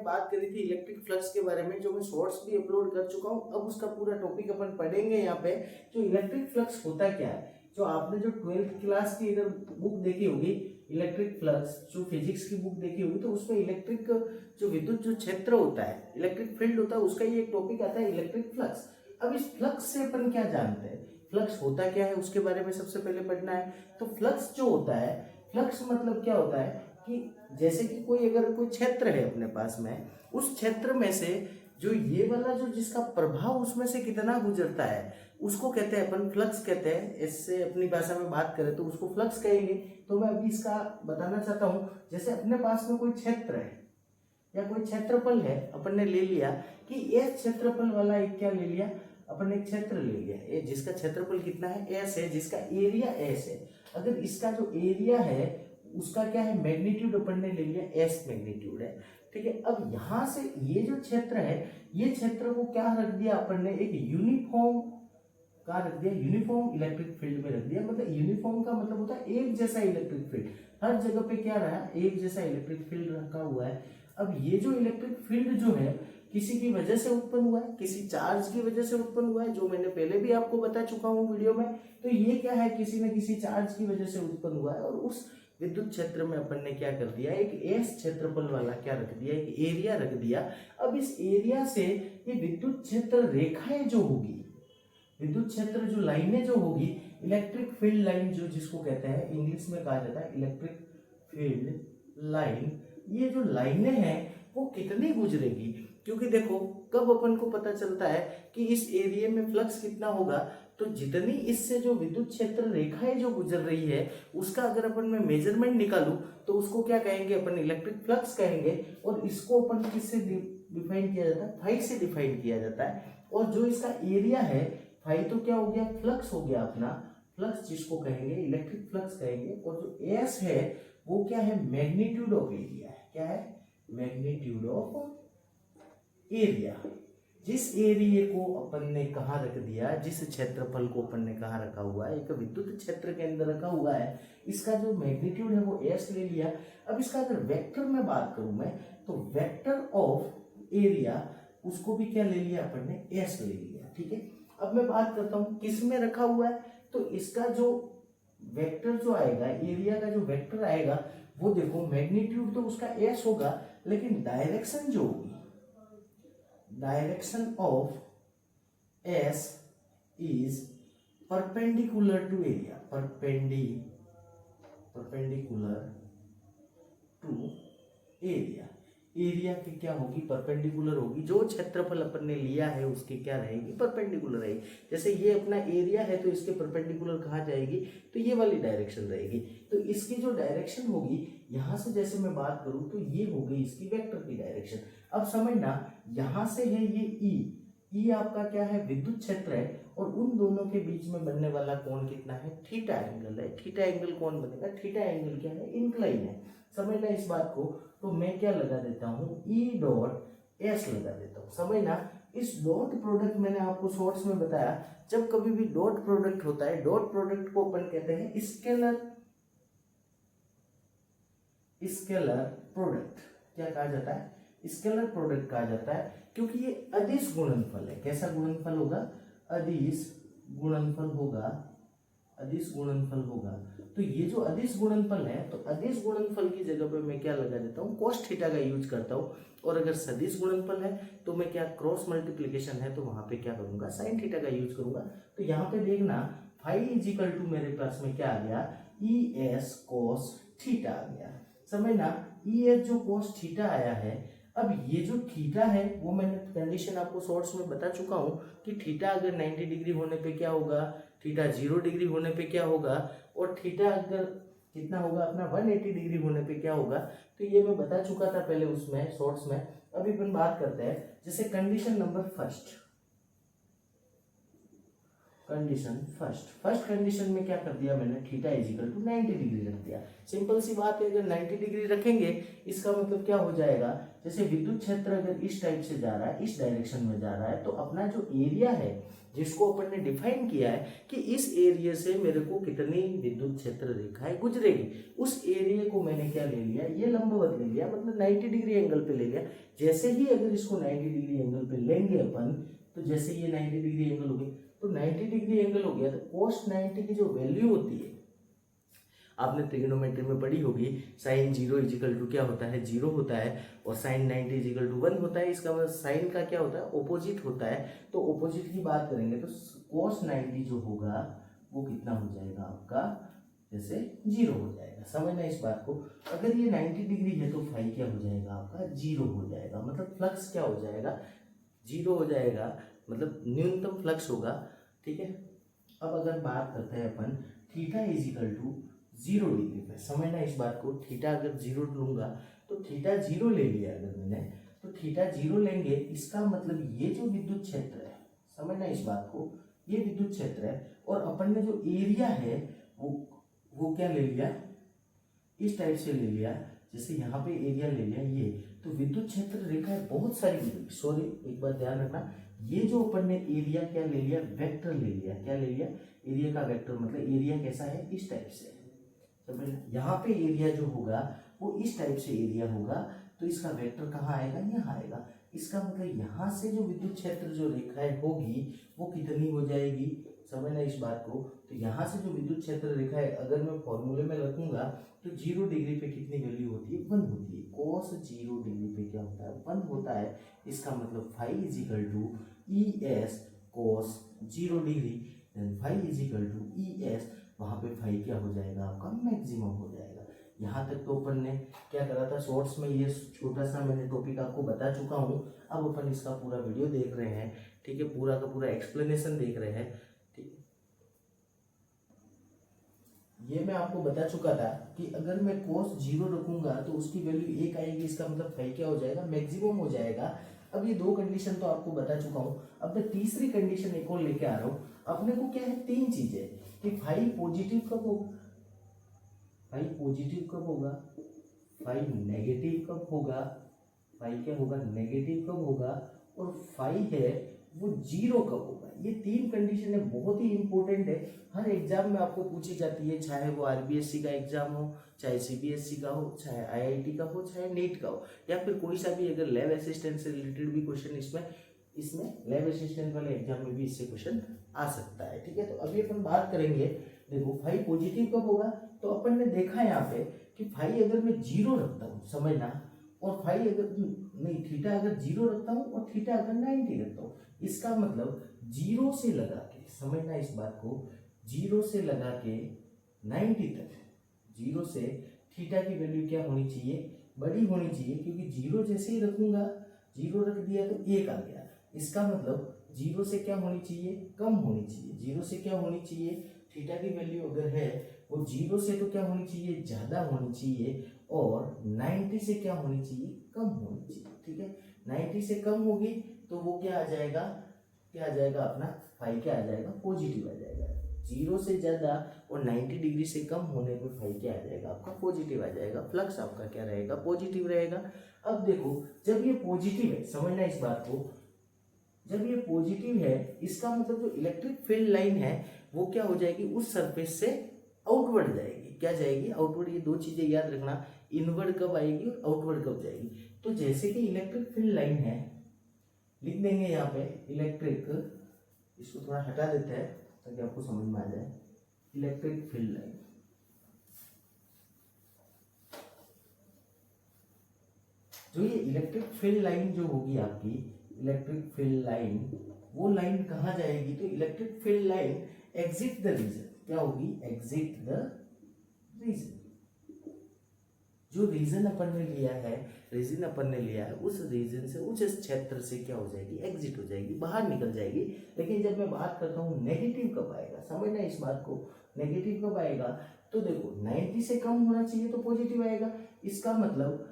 बात करी थी इलेक्ट्रिक फ्लक्स के बारे में, जो मैं शॉर्ट्स भी अपलोड कर चुका हूँ। अब उसका पूरा टॉपिक अपन पढ़ेंगे यहाँ पे। जो इलेक्ट्रिक फ्लक्स होता क्या है, जो आपने जो 12th क्लास की इधर बुक देखी होगी इलेक्ट्रिक फ्लक्स, जो फिजिक्स की बुक देखी होगी, तो उसमें इलेक्ट्रिक जो विद्युत जो क्षेत्र होता है, इलेक्ट्रिक फील्ड होता है, उसका ये एक टॉपिक आता है इलेक्ट्रिक फ्लक्स। अब इस फ्लक्स से अपन क्या जानते हैं, फ्लक्स होता क्या है उसके बारे में सबसे पहले पढ़ना है। तो फ्लक्स जो होता है, फ्लक्स मतलब क्या होता है कि जैसे कि कोई अगर कोई क्षेत्र है अपने पास में, उस क्षेत्र में से जो ये वाला जो जिसका प्रभाव उसमें से कितना गुजरता है, उसको कहते हैं अपन फ्लक्स कहते हैं। इससे अपनी भाषा में बात करें तो उसको फ्लक्स कहेंगे। तो मैं अभी इसका बताना चाहता हूँ। जैसे अपने पास में कोई क्षेत्र है या कोई क्षेत्रफल है, अपन ने ले लिया कि ये क्षेत्रफल वाला एक क्या ले लिया, अपन ने एक क्षेत्र ले लिया ये, जिसका क्षेत्रफल कितना है, एस है, जिसका एरिया एस है। अगर इसका जो एरिया है उसका क्या है, मैग्नीट्यूड अपन ने ले लिया, एस मैग्नीट्यूड है, ठीक है। अब यहाँ से ये जो क्षेत्र है, ये क्षेत्र को क्या रख दिया अपन ने, एक यूनिफॉर्म का रख दिया, यूनिफॉर्म इलेक्ट्रिक फील्ड में रख दिया। मतलब यूनिफॉर्म का मतलब होता है एक जैसा इलेक्ट्रिक फील्ड, हर जगह पे क्या रहा, एक जैसा इलेक्ट्रिक फील्ड रखा हुआ है। अब ये जो इलेक्ट्रिक फील्ड जो है किसी की वजह से उत्पन्न हुआ है, किसी चार्ज की वजह से उत्पन्न हुआ है, जो मैंने पहले भी आपको बता चुका हूँ वीडियो में। तो ये क्या है, किसी न किसी चार्ज की वजह से उत्पन्न हुआ है। और उस विद्युत क्षेत्र में अपन ने क्या कर दिया, एक एस क्षेत्रफल वाला क्या रख दिया, एक एरिया रख दिया। अब इस एरिया से ये विद्युत क्षेत्र रेखाएं जो होगी, विद्युत क्षेत्र जो लाइनें जो होगी, इलेक्ट्रिक फील्ड लाइन जो जिसको कहते हैं, इंग्लिश में कहा जाता है इलेक्ट्रिक फील्ड लाइन, ये जो लाइनें हैं वो कितनी गुजरेगी। क्योंकि देखो कब अपन को पता चलता है कि इस एरिया में फ्लक्स कितना होगा, तो जितनी इससे जो विद्युत क्षेत्र रेखाएं जो गुजर रही है उसका अगर अपन में मेजरमेंट निकालूं तो उसको क्या कहेंगे, अपन इलेक्ट्रिक फ्लक्स कहेंगे। और इसको अपन किससे डिफाइन किया जाता है, फाई से डिफाइन किया जाता है। और जो इसका एरिया है फाई, तो क्या हो गया, फ्लक्स हो गया अपना, फ्लक्स जिसको कहेंगे इलेक्ट्रिक फ्लक्स कहेंगे। और जो एस है वो क्या है, मैग्नीट्यूड ऑफ एरिया है। क्या है, मैग्नीट्यूड ऑफ एरिया। जिस एरिया को अपन ने कहाँ रख दिया, जिस क्षेत्रफल को अपन ने कहाँ रखा हुआ है, एक विद्युत क्षेत्र के अंदर रखा हुआ है, इसका जो मैग्नीट्यूड है वो एस ले लिया। अब इसका अगर वेक्टर में बात करूं मैं, तो वेक्टर ऑफ एरिया उसको भी क्या ले लिया अपन ने, एस ले लिया, ठीक है। अब मैं बात करता हूँ किस में रखा हुआ है, तो इसका जो वेक्टर जो आएगा, एरिया का जो वेक्टर आएगा वो देखो, मैग्नीट्यूड तो उसका एस होगा, लेकिन डायरेक्शन जो होगी, direction of S is perpendicular to area, perpendicular to area. Area की क्या होगी, परपेंडिकुलर होगी। जो क्षेत्रफल अपन ने लिया है उसकी क्या रहेगी, परपेंडिकुलर रहेगी। जैसे ये अपना एरिया है तो इसके परपेंडिकुलर कहाँ जाएगी, तो ये वाली डायरेक्शन रहेगी। तो इसकी जो डायरेक्शन होगी, यहाँ से जैसे मैं बात करूँ तो ये हो गई इसकी वेक्टर की डायरेक्शन। अब समझना, यहाँ से है ये ई आपका क्या है, विद्युत क्षेत्र है, और उन दोनों के बीच में बनने वाला कोण कितना है, थीटा एंगल है। थीटा एंगल कौन बनेगा, थीटा एंगल क्या है, इंक्लाइन है। समझना इस बात को। तो मैं क्या लगा देता हूँ, ई डॉट एस लगा देता हूँ। समझना, इस डॉट प्रोडक्ट मैंने आपको शॉर्ट्स में बताया, जब कभी भी डॉट प्रोडक्ट होता है, डॉट प्रोडक्ट को अपन कहते हैं स्केलर प्रोडक्ट। क्या कहा जाता है, स्केलर प्रोडक्ट कहा जाता है, क्योंकि ये अदिश गुणनफल है। कैसा गुणनफल होगा, अदिश गुणनफल होगा, अदिश गुणनफल होगा। तो ये जो अदिश गुणनफल है, तो अदिश गुणनफल की जगह पे मैं क्या लगा देता हूँ, cos थीटा का यूज करता हूँ। और अगर सदिश गुणनफल है तो मैं क्या, क्रॉस मल्टीप्लीकेशन है तो वहां पे क्या करूंगा, साइन थीटा का यूज करूंगा। तो यहाँ पे देखना, फाई इज इक्वल टू मेरे पास में क्या आ गया, ई एस cos थीटा आ गया। समझना, ई एस जो cos थीटा आया है, अब ये जो थीटा है वो मैंने कंडीशन आपको शॉर्ट्स में बता चुका हूँ कि थीटा अगर 90 डिग्री होने पे क्या होगा, थीटा 0 डिग्री होने पे क्या होगा, और थीटा अगर कितना होगा अपना 180 डिग्री होने पे क्या होगा। तो ये मैं बता चुका था पहले उसमें शॉर्ट्स में। अभी अपन बात करते हैं जैसे condition number first. First condition में क्या कर दिया मैंने, theta is equal to 90 degree रख दिया। सिंपल सी बात है, अगर 90 डिग्री रखेंगे इसका मतलब क्या हो जाएगा, जैसे विद्युत क्षेत्र अगर इस टाइप से जा रहा है, इस डायरेक्शन में जा रहा है, तो अपना जो एरिया है जिसको अपन ने डिफाइन किया है कि इस एरिया से मेरे को कितनी विद्युत क्षेत्र रेखाएं गुजरेगी, उस एरिया को मैंने क्या ले लिया, ये लंबवत ले लिया, मतलब 90 डिग्री एंगल पे ले लिया। जैसे ही अगर इसको 90 डिग्री एंगल पे लेंगे अपन, तो जैसे ये 90 डिग्री एंगल हो गई, तो 90 डिग्री एंगल हो गया, तो cos 90 की जो वैल्यू होती है, आपने ट्रिग्नोमेट्री में पढ़ी होगी, साइन 0 इजिकल टू क्या होता है, 0 होता है, और साइन 90 इजिकल टू 1 होता है। इसका मतलब साइन का क्या होता है, ऑपोजिट होता है। तो ऑपोजिट की बात करेंगे तो cos 90 जो होगा वो कितना हो जाएगा आपका, जैसे 0 हो जाएगा। समझना इस बात को, अगर ये 90 डिग्री है तो फाई क्या हो जाएगा आपका, 0 हो जाएगा, मतलब फ्लक्स क्या हो जाएगा, 0 हो जाएगा, मतलब न्यूनतम फ्लक्स होगा। ठीक है, अब अगर बात करते हैं अपन थीटा इजिकल टू 0 डिग्री पे, समझना इस बात को, थीटा अगर 0 लूंगा तो थीटा 0 ले लिया अगर मैंने, तो थीटा 0 लेंगे, इसका मतलब ये जो विद्युत क्षेत्र है, समझना इस बात को, ये विद्युत क्षेत्र है, और अपन ने जो एरिया है वो क्या ले लिया, इस टाइप से ले लिया, जैसे यहाँ पे एरिया ले लिया ये, तो विद्युत क्षेत्र रेखा है बहुत सारी, सॉरी एक बात ध्यान रखना, ये जो अपन ने एरिया क्या ले लिया, वेक्टर ले लिया, क्या ले लिया, एरिया का वेक्टर, मतलब एरिया कैसा है, इस टाइप से। तो यहाँ पे एरिया जो होगा वो इस टाइप से एरिया होगा, तो इसका वेक्टर कहाँ आएगा, यहाँ आएगा। इसका मतलब यहाँ से जो विद्युत क्षेत्र जो रेखाएं होगी वो कितनी हो जाएगी, समझना इस बात को, तो यहाँ से जो विद्युत क्षेत्र रेखा है अगर मैं फॉर्मूले में रखूंगा तो 0 डिग्री पे कितनी वैल्यू होती है, 1 होती है। cos 0 डिग्री पे क्या होता है, 1 होता है। इसका मतलब phi is equal to E S cos 0 degree, phi is equal to E S, वहाँ पे फाई क्या हो जाएगा आपका, मैक्सिमम हो जाएगा। यहाँ तक तो अपन ने क्या करा था, शॉर्ट्स में ये छोटा सा मैंने टॉपिक आपको बता चुका हूँ। अब अपन इसका पूरा वीडियो देख रहे हैं, ठीक है, पूरा का पूरा एक्सप्लेनेशन देख रहे हैं। ये मैं आपको बता चुका था कि अगर मैं cos 0 रखूंगा तो उसकी वैल्यू 1 आएगी, इसका मतलब फाई क्या हो जाएगा, मैक्सिमम हो जाएगा। अब ये 2 कंडीशन तो आपको बता चुका हूँ, अब मैं तीसरी कंडीशन एक और लेके आ रहा हूँ। अपने को क्या है, 3 चीजें कि फाई पॉजिटिव कब होगा, फाई पॉजिटिव कब होगा, फाई नेगेटिव कब होगा, फाई क्या होगा, नेगेटिव कब होगा, और फाई है वो 0 कब होगा। ये 3 कंडीशन है, बहुत ही इंपॉर्टेंट है, हर एग्जाम में आपको पूछी जाती है, चाहे वो आरबीएससी का एग्जाम हो, चाहे सीबीएसई का हो, चाहे आईआईटी का हो, चाहे नीट का हो, या फिर कोई सा भी अगर लैब असिस्टेंट से रिलेटेड भी क्वेश्चन इसमें लैब असिस्टेंट वाले एग्जाम में भी इससे क्वेश्चन आ सकता है। ठीक है, तो अभी अपन बात करेंगे, देखो फाई पॉजिटिव कब होगा, तो अपन ने देखा यहाँ पे कि फाई अगर मैं 0 रखता हूँ, समझना, और फाई अगर नहीं, थीटा अगर 0 रखता हूँ और थीटा अगर 90 रखता हूँ, इसका मतलब 0 से लगा के, समझना इस बात को, 0 से लगा के 90 तक, 0 से थीटा की वैल्यू क्या होनी चाहिए, बड़ी होनी चाहिए, क्योंकि 0 जैसे ही रखूंगा, 0 रख दिया तो 1 आ गया, इसका मतलब 0 से क्या होनी चाहिए, कम होनी चाहिए। 0 से क्या होनी चाहिए, थीटा की वैल्यू अगर है वो 0 से तो क्या होनी चाहिए, ज्यादा होनी चाहिए, और 90 से क्या होनी चाहिए, कम होनी चाहिए। ठीक है, 90 से कम होगी तो वो क्या आ जाएगा, क्या आ जाएगा अपना फाई क्या आ जाएगा, पॉजिटिव आ जाएगा। 0 से ज्यादा और 90 डिग्री से कम होने पे फाई क्या आ जाएगा आपका, पॉजिटिव आ जाएगा, फ्लक्स आपका क्या रहेगा, पॉजिटिव रहेगा। अब देखो जब ये पॉजिटिव है, समझना इस बात को, जब ये पॉजिटिव है इसका मतलब जो इलेक्ट्रिक फील्ड लाइन है वो क्या हो जाएगी, उस सरफेस से आउटवर्ड जाएगी, क्या जाएगी, आउटवर्ड। ये 2 चीजें याद रखना, इनवर्ड कब आएगी और आउटवर्ड कब जाएगी। तो जैसे कि इलेक्ट्रिक फील्ड लाइन है, लिख देंगे यहाँ पे इलेक्ट्रिक, इसको थोड़ा हटा देते हैं ताकि आपको समझ में आ जाए, इलेक्ट्रिक फील्ड लाइन, जो ये इलेक्ट्रिक फील्ड लाइन जो होगी आपकी, इलेक्ट्रिक फील्ड लाइन, वो लाइन कहाँ जाएगी, तो electric field line exit the region, क्या होगी, एग्जिट द रीजन। जो रीजन अपन ने लिया है, रीजन अपन ने लिया है, उस रीजन से, उस क्षेत्र से क्या हो जाएगी, एग्जिट हो जाएगी, बाहर निकल जाएगी। लेकिन जब मैं बात करता हूँ नेगेटिव कब आएगा, समझना इस बात को, नेगेटिव कब आएगा, तो देखो 90 से कम होना चाहिए तो पॉजिटिव आएगा, इसका मतलब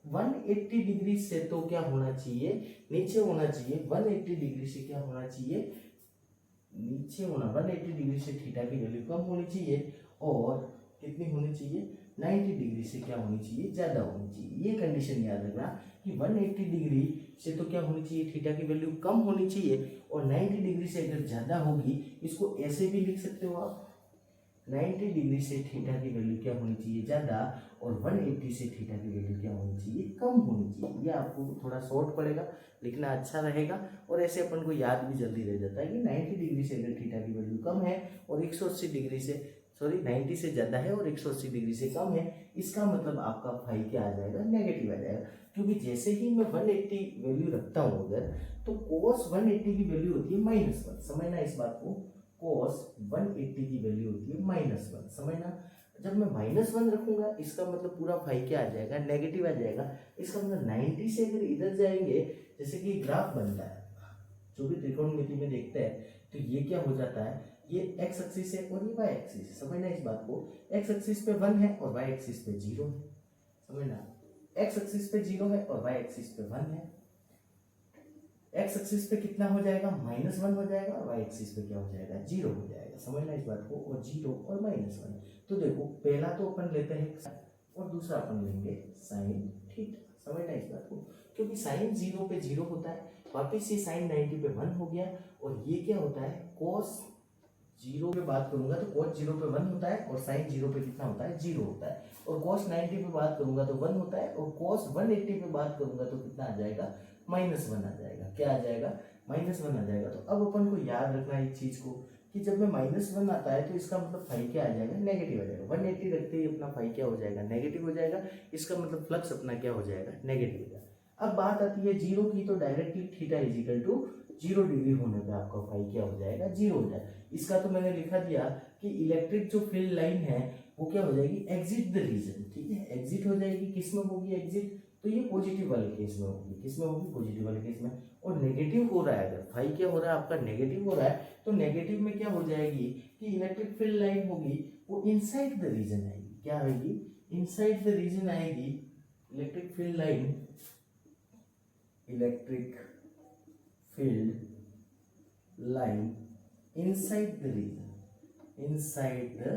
180 डिग्री से तो क्या होना चाहिए, नीचे होना चाहिए, 180 डिग्री से क्या होना चाहिए, नीचे होना, 180 डिग्री से थीटा की वैल्यू कम होनी चाहिए, और कितनी होनी चाहिए, 90 डिग्री से क्या होनी चाहिए, ज़्यादा होनी चाहिए। ये कंडीशन याद रखना कि 180 डिग्री से तो क्या होनी चाहिए, थीटा की वैल्यू कम होनी चाहिए, और 90 डिग्री से अगर ज़्यादा होगी, इसको ऐसे भी लिख सकते हो आप, 90 डिग्री से थीटा की वैल्यू क्या होनी चाहिए, ज़्यादा, और 180 से थीटा की वैल्यू क्या होनी चाहिए, कम होनी चाहिए। ये आपको थोड़ा शॉर्ट पड़ेगा, लिखना अच्छा रहेगा, और ऐसे अपन को याद भी जल्दी रह जाता है कि 90 डिग्री से अगर थीटा की वैल्यू कम है और 180 डिग्री से 90 से ज़्यादा है और 180 डिग्री से कम है, इसका मतलब आपका फाई क्या आ जाएगा, नेगेटिव आ जाएगा। क्योंकि जैसे ही मैं 180 वैल्यू रखता हूँ अगर, तो cos 180 की वैल्यू होती है -1, समझना इस बात को, cos 180 की वैल्यू होती है -1, समझना। जब मैं -1 रखूंगा, इसका मतलब पूरा फाई क्या आ जाएगा, नेगेटिव आ जाएगा। इसका मतलब 90 से अगर इधर जाएंगे, जैसे कि ग्राफ बनता है, जो भी त्रिकोणमिति में देखते हैं, तो ये क्या हो जाता है, ये x एक्सिस है और ये y एक्सिस है, समझना इस बात को। x एक्सिस पे 1 है और y एक्सिस पे 0 है, समझना। x एक्सिस पे 0 है और y एक्सिस पे 1 है। x एक्सिस पे कितना हो जाएगा, -1 हो जाएगा, और y एक्सिस पे क्या हो जाएगा, 0 हो जाएगा, समझना इस बात को। और 0 और -1, तो देखो पहला तो अपन लेते हैं और दूसरा अपन लेंगे साइन थीटा, समझना इस बात को। क्योंकि साइन 0 पे 0 होता है, वापिस ये साइन 90 पे 1 हो गया, और ये क्या होता है, cos 0 पे बात करूंगा तो cos 0 पे 1 होता है, और साइन 0 पे कितना होता है, 0 होता है। और cos 90 पे बात करूंगा तो 1 होता है, और cos 180 पे बात करूंगा तो कितना आ जाएगा, -1 आ जाएगा। क्या आ जाएगा, -1 आ जाएगा। तो अब अपन को याद रखना है एक चीज को, कि जब में -1 आता है तो इसका मतलब फाई क्या आ जाएगा, नेगेटिव आ जाएगा। 180 रखते ही अपना फाई क्या हो जाएगा, नेगेटिव हो जाएगा। इसका मतलब फ्लक्स अपना क्या हो जाएगा, नेगेटिव हो जाएगा। अब बात आती है 0 की, तो डायरेक्टली थीटा = 0 डिग्री होने पे आपका फाई क्या हो जाएगा, 0 हो जाएगा। इसका तो मैंने लिखा दिया कि इलेक्ट्रिक जो फील्ड लाइन है वो क्या हो जाएगी, एग्जिट द रीजन, ठीक है, एग्जिट हो जाएगी। किस में होगी एग्जिट, तो ये पॉजिटिव वाले केस में होगी। किस में होगी, पॉजिटिव वाले केस में। और नेगेटिव हो रहा है, अगर फाई क्या हो रहा है आपका, नेगेटिव हो रहा है, तो नेगेटिव में क्या हो जाएगी कि इलेक्ट्रिक फील्ड लाइन होगी वो इनसाइड द रीजन आएगी। क्या आएगी, इनसाइड द रीजन आएगी। Electric field line, electric field line inside the region, inside the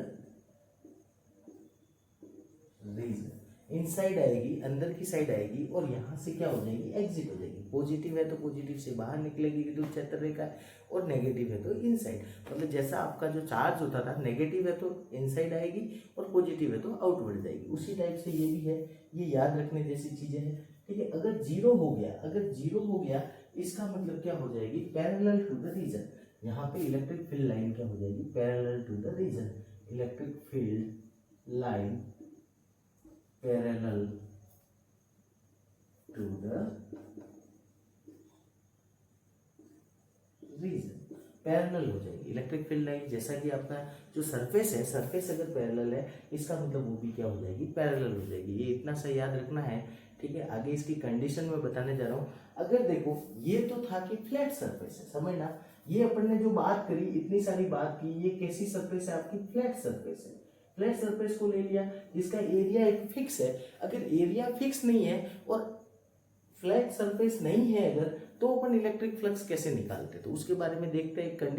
region, inside आएगी, अंदर की साइड आएगी, और यहाँ से क्या हो जाएगी, एग्जिट हो जाएगी। पॉजिटिव है तो पॉजिटिव से बाहर निकलेगी विद्युत क्षेत्र रेखा, और नेगेटिव है तो इनसाइड। मतलब जैसा आपका जो चार्ज होता था, नेगेटिव है तो इनसाइड आएगी और पॉजिटिव है तो आउटवर्ड जाएगी, उसी टाइप से ये भी है। ये याद रखने जैसी चीजें हैं, ठीक है। अगर 0 हो गया, अगर 0 हो गया, इसका मतलब क्या हो जाएगी, पैरेलल टू द रीजन। यहाँ पे इलेक्ट्रिक फील्ड लाइन क्या हो जाएगी, parallel to the region. Electric field line parallel to the region, parallel हो जाएगी इलेक्ट्रिक फील्ड लाइन। जैसा कि आपका जो सरफेस है, सरफेस अगर पैरेलल है, इसका मतलब वो भी क्या हो जाएगी, पैरेलल हो जाएगी। ये इतना सा याद रखना है, ठीक है। आगे इसकी कंडीशन में बताने जा रहा हूँ। अगर देखो, ये तो था कि फ्लैट सरफेस है, समझना। ये अपन ने जो बात करी, इतनी सारी बात की, ये कैसी सरफेस है आपकी, फ्लैट सरफेस है। फ्लैट सरफेस को ले लिया, जिसका एरिया एक फिक्स है। अगर एरिया फिक्स नहीं है और फ्लैट सरफेस नहीं है अगर, तो अपन इलेक्ट्रिक फ्लक्स कैसे निकालते, तो उसके बारे में देखते हैं।